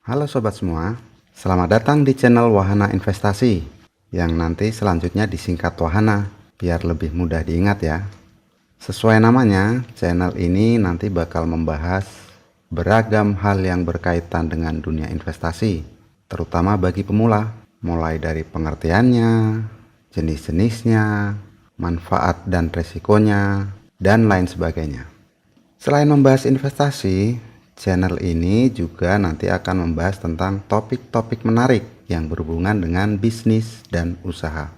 Halo sobat semua, selamat datang di channel Wahana Investasi yang nanti selanjutnya disingkat Wahana biar lebih mudah diingat ya. Sesuai namanya, channel ini nanti bakal membahas beragam hal yang berkaitan dengan dunia investasi, terutama bagi pemula, mulai dari pengertiannya, jenis-jenisnya, manfaat dan resikonya, dan lain sebagainya. Selain membahas investasi, channel ini juga nanti akan membahas tentang topik-topik menarik yang berhubungan dengan bisnis dan usaha.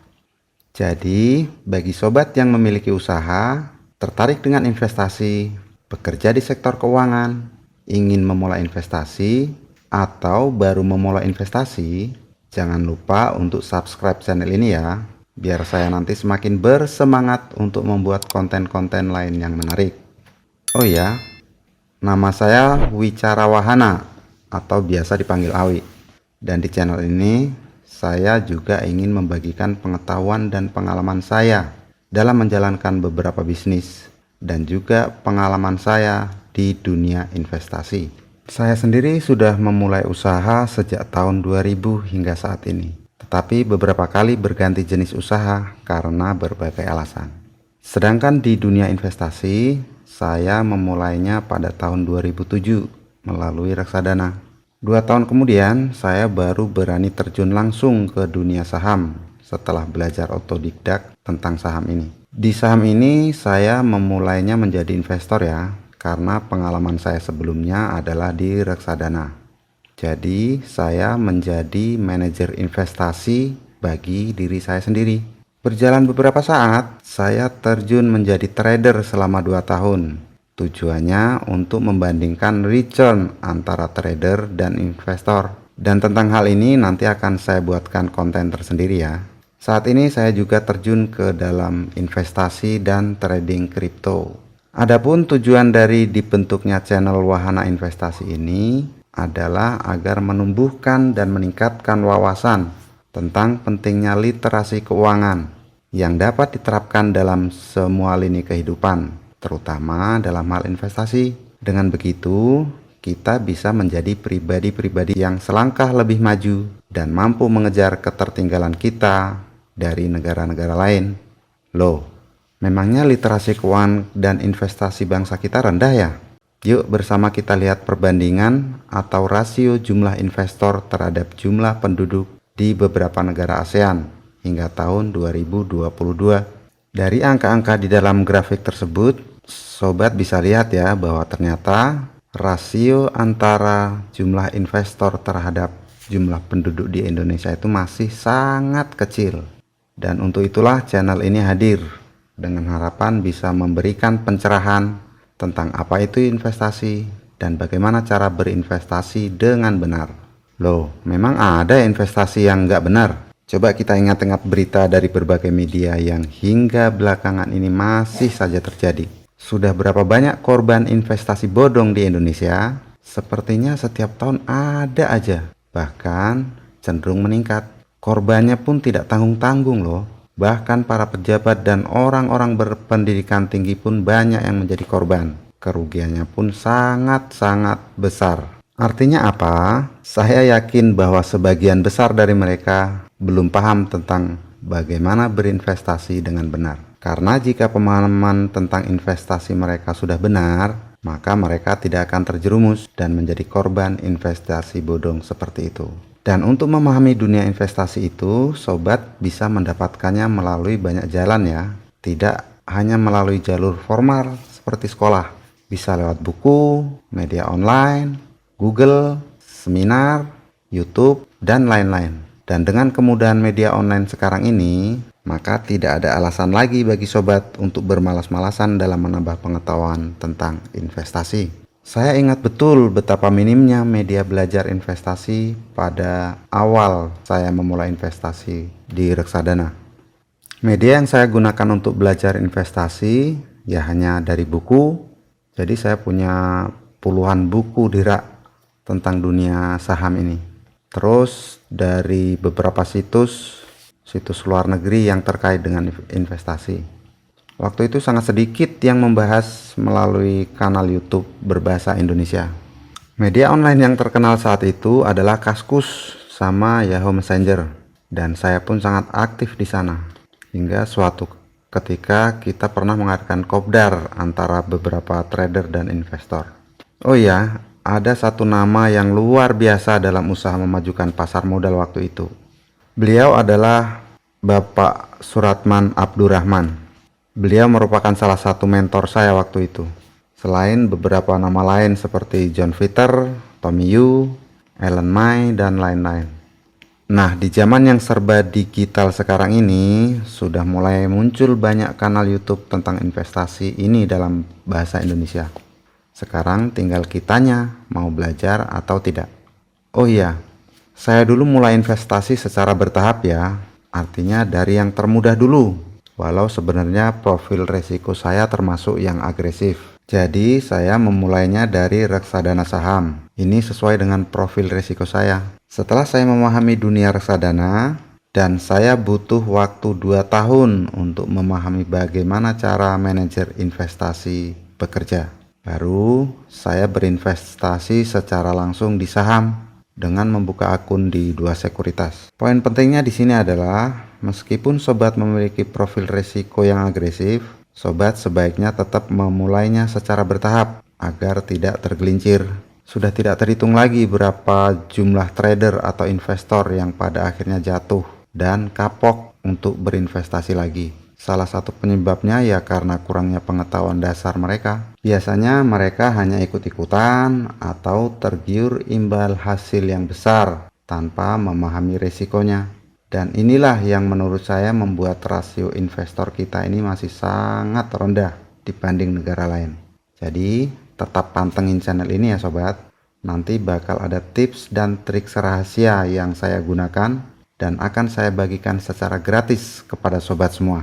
Jadi, bagi sobat yang memiliki usaha, tertarik dengan investasi, bekerja di sektor keuangan, ingin memulai investasi, atau baru memulai investasi, jangan lupa untuk subscribe channel ini ya, biar saya nanti semakin bersemangat untuk membuat konten-konten lain yang menarik. Oh ya, nama saya Wicara Wahana atau biasa dipanggil Awi. Dan di channel ini saya juga ingin membagikan pengetahuan dan pengalaman saya dalam menjalankan beberapa bisnis dan juga pengalaman saya di dunia investasi. Saya sendiri sudah memulai usaha sejak tahun 2000 hingga saat ini. Tetapi beberapa kali berganti jenis usaha karena berbagai alasan. Sedangkan di dunia investasi, saya memulainya pada tahun 2007 melalui reksadana. 2 tahun kemudian, saya baru berani terjun langsung ke dunia saham setelah belajar otodidak tentang saham ini. Di saham ini, saya memulainya menjadi investor ya, karena pengalaman saya sebelumnya adalah di reksadana. Jadi, saya menjadi manajer investasi bagi diri saya sendiri. Berjalan beberapa saat, saya terjun menjadi trader selama 2 tahun. Tujuannya untuk membandingkan return antara trader dan investor. Dan tentang hal ini nanti akan saya buatkan konten tersendiri ya. Saat ini saya juga terjun ke dalam investasi dan trading kripto. Adapun tujuan dari dibentuknya channel Wahana Investasi ini adalah agar menumbuhkan dan meningkatkan wawasan tentang pentingnya literasi keuangan yang dapat diterapkan dalam semua lini kehidupan, terutama dalam hal investasi. Dengan begitu, kita bisa menjadi pribadi-pribadi yang selangkah lebih maju dan mampu mengejar ketertinggalan kita dari negara-negara lain. Loh, memangnya literasi keuangan dan investasi bangsa kita rendah ya? Yuk bersama kita lihat perbandingan atau rasio jumlah investor terhadap jumlah penduduk di beberapa negara ASEAN hingga tahun 2022. Dari angka-angka di dalam grafik tersebut, sobat bisa lihat ya bahwa ternyata rasio antara jumlah investor terhadap jumlah penduduk di Indonesia itu masih sangat kecil. Dan untuk itulah channel ini hadir dengan harapan bisa memberikan pencerahan tentang apa itu investasi dan bagaimana cara berinvestasi dengan benar. Loh, memang ada investasi yang nggak benar? Coba kita ingat-ingat berita dari berbagai media yang hingga belakangan ini masih saja terjadi. Sudah berapa banyak korban investasi bodong di Indonesia? Sepertinya setiap tahun ada aja, bahkan cenderung meningkat. Korbannya pun tidak tanggung-tanggung loh. Bahkan para pejabat dan orang-orang berpendidikan tinggi pun banyak yang menjadi korban. Kerugiannya pun sangat-sangat besar. Artinya apa? Saya yakin bahwa sebagian besar dari mereka belum paham tentang bagaimana berinvestasi dengan benar. Karena jika pemahaman tentang investasi mereka sudah benar, maka mereka tidak akan terjerumus dan menjadi korban investasi bodong seperti itu. Dan untuk memahami dunia investasi itu, sobat bisa mendapatkannya melalui banyak jalan ya. Tidak hanya melalui jalur formal seperti sekolah. Bisa lewat buku, media online, Google, seminar, YouTube, dan lain-lain. Dan dengan kemudahan media online sekarang ini, maka tidak ada alasan lagi bagi sobat untuk bermalas-malasan dalam menambah pengetahuan tentang investasi. Saya ingat betul betapa minimnya media belajar investasi pada awal saya memulai investasi di reksadana. Media yang saya gunakan untuk belajar investasi ya hanya dari buku. Jadi saya punya puluhan buku di rak tentang dunia saham ini. Terus dari beberapa situs luar negeri yang terkait dengan investasi. Waktu itu sangat sedikit yang membahas melalui kanal YouTube berbahasa Indonesia. Media online yang terkenal saat itu adalah Kaskus sama Yahoo Messenger, dan saya pun sangat aktif di sana. Hingga suatu ketika kita pernah mengadakan kopdar antara beberapa trader dan investor. Oh iya, ada satu nama yang luar biasa dalam usaha memajukan pasar modal waktu itu. Beliau adalah Bapak Suratman Abdurrahman. Beliau merupakan salah satu mentor saya waktu itu. Selain beberapa nama lain seperti John Fitter, Tommy Yu, Ellen Mai, dan lain-lain. Nah, di zaman yang serba digital sekarang ini, sudah mulai muncul banyak kanal YouTube tentang investasi ini dalam bahasa Indonesia. Sekarang tinggal kitanya mau belajar atau tidak. Oh iya, saya dulu mulai investasi secara bertahap ya, artinya dari yang termudah dulu. Walau sebenarnya profil resiko saya termasuk yang agresif. Jadi saya memulainya dari reksadana saham. Ini sesuai dengan profil resiko saya. Setelah saya memahami dunia reksadana, dan saya butuh waktu 2 tahun untuk memahami bagaimana cara manajer investasi bekerja. Baru saya berinvestasi secara langsung di saham dengan membuka akun di 2 sekuritas. Poin pentingnya di sini adalah meskipun sobat memiliki profil risiko yang agresif, sobat sebaiknya tetap memulainya secara bertahap agar tidak tergelincir. Sudah tidak terhitung lagi berapa jumlah trader atau investor yang pada akhirnya jatuh dan kapok untuk berinvestasi lagi. Salah satu penyebabnya ya karena kurangnya pengetahuan dasar mereka. Biasanya mereka hanya ikut-ikutan atau tergiur imbal hasil yang besar tanpa memahami risikonya. Dan inilah yang menurut saya membuat rasio investor kita ini masih sangat rendah dibanding negara lain. Jadi tetap pantengin channel ini ya sobat. Nanti bakal ada tips dan trik rahasia yang saya gunakan dan akan saya bagikan secara gratis kepada sobat semua.